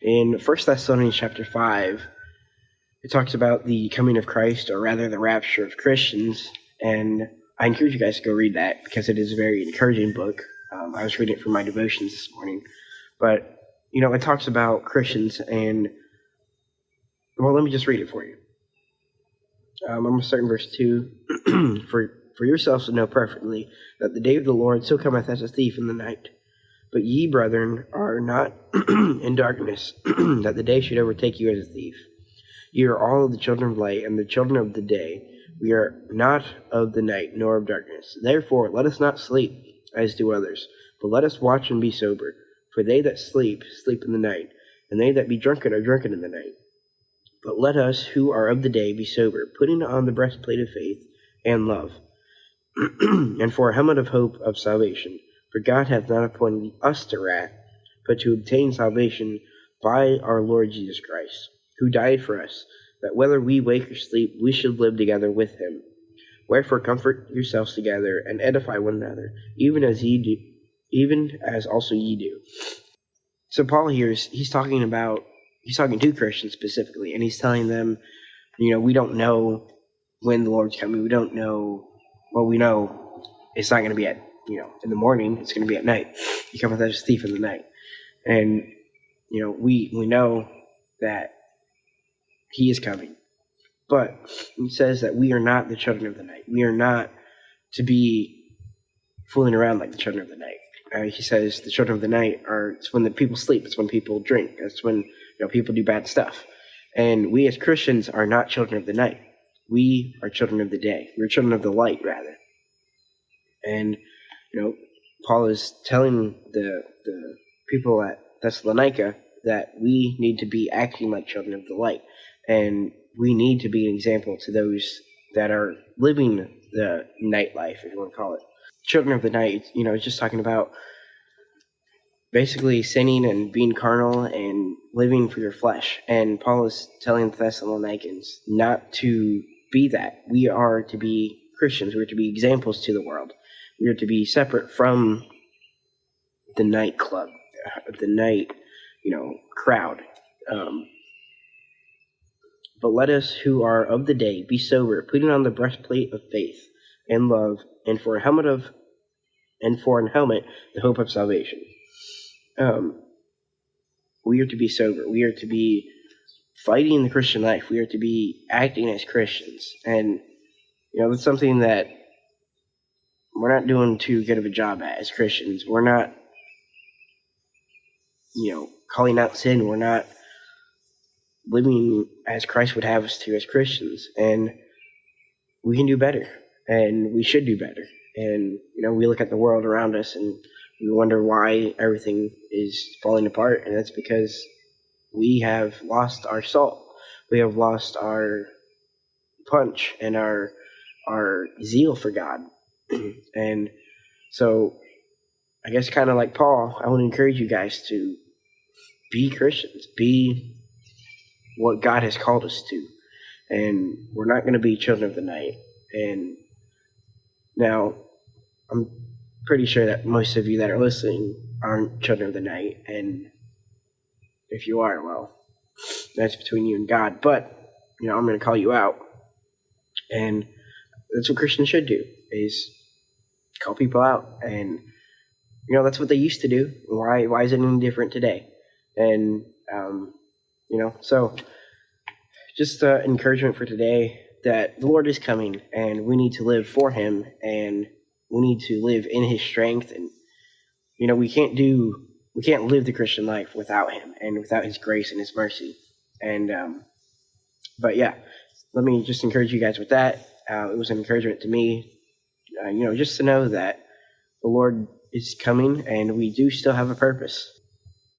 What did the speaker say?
In 1 Thessalonians chapter 5, it talks about the coming of Christ, or rather the rapture of Christians, and I encourage you guys to go read that because it is a very encouraging book. I was reading it for my devotions this morning, but it talks about Christians, and well, let me just read it for you. I'm going to start in verse 2. For yourselves to know perfectly that the day of the Lord so cometh as a thief in the night. But ye, brethren, are not in darkness, that the day should overtake you as a thief. Ye are all the children of light, and the children of the day. We are not of the night, nor of darkness. Therefore let us not sleep, as do others, but let us watch and be sober. For they that sleep, sleep in the night, and they that be drunken are drunken in the night. But let us, who are of the day, be sober, putting on the breastplate of faith and love, and for a helmet of hope of salvation. For God hath not appointed us to wrath, but to obtain salvation by our Lord Jesus Christ, who died for us, that whether we wake or sleep, we should live together with him. Wherefore comfort yourselves together, and edify one another, even as also ye do. So Paul here he's talking to Christians specifically, and he's telling them, we don't know when the Lord's coming. We don't know. Well, we know it's not going to be at in the morning. It's going to be at night. He cometh as a thief in the night, and we know that he is coming. But he says that we are not the children of the night. We are not to be fooling around like the children of the night. He says the children of the night it's when the people sleep. It's when people drink. It's when people do bad stuff. And we as Christians are not children of the night. We are children of the day. We're children of the light, rather. And Paul is telling the people at Thessalonica that we need to be acting like children of the light, and we need to be an example to those that are living the night life, if you want to call it. Children of the night, it's just talking about basically sinning and being carnal and living for your flesh. And Paul is telling the Thessalonians not to be that. We are to be Christians. We are to be examples to the world. We are to be separate from the nightclub, the night, crowd. But let us who are of the day be sober, putting on the breastplate of faith and love, and for an helmet the hope of salvation. We are to be sober. We are to be fighting the Christian life. We are to be acting as Christians, and that's something that we're not doing too good of a job at as Christians. We're not, calling out sin. We're not living as Christ would have us to as Christians. And we can do better, and we should do better. And, we look at the world around us and we wonder why everything is falling apart. And that's because we have lost our salt. We have lost our punch and our zeal for God. And so I guess kind of like Paul, I want to encourage you guys to be Christians, be what God has called us to. And we're not going to be children of the night. And now I'm pretty sure that most of you that are listening aren't children of the night. And if you are, well, that's between you and God. But, I'm going to call you out. And that's what Christians should do, is call people out. And that's what they used to do. Why is it any different today? And so just encouragement for today that the Lord is coming, and we need to live for him, and we need to live in his strength. And we can't live the Christian life without him and without his grace and his mercy. And but yeah, let me just encourage you guys with that. It was an encouragement to me, just to know that the Lord is coming, and we do still have a purpose.